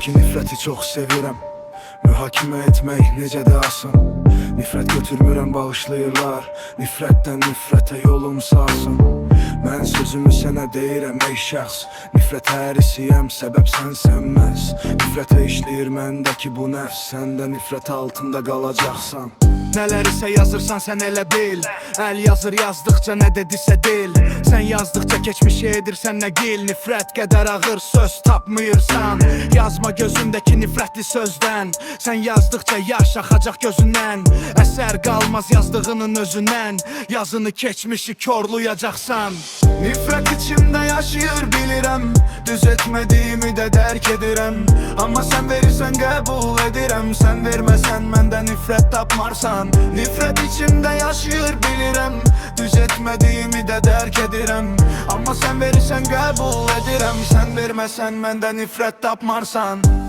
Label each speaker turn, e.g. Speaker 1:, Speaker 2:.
Speaker 1: ki nifrəti çox sevirəm. Mühakimə etmək necə də asan. Nifrət götürmürəm, bağışlayırlar. Nifrətdən nifrətə yolum salsın. Mən sözümü sənə deyirəm ey şəxs. Nifrət hərisiyəm, səbəb sənsən məhz. Nifrətə işləyir məndəki bu nəfs. Sən də nifrət altında qalacaqsan. Nələr isə yazırsan sən elə bil. Əl yazır yazdıqca nə dedisə dil. Sən yazdıqca keçmişi edirsən nəqil. Nifrət qədər ağır söz tapmıyırsan. Yazma gözündəki nifrətli sözdən. Sən yazdıqca yaş axacaq gözündən. Əsər qalmaz yazdığının özündən. Yazını keçmişi korlayacaqsan. Nifrət içimdə yaşayır bilirəm. Düz etmədiyimi də dərk edirəm. Amma sən verirsən qəbul edirəm. Sən verməsən məndə nifrət tapmarsan. Nifrət içimdə yaşayır bilirəm. Düz etmədiyimi də dərk edirəm. Amma sən verirsən qəbul edirəm. Sən verməsən məndə nifrət tapmarsan.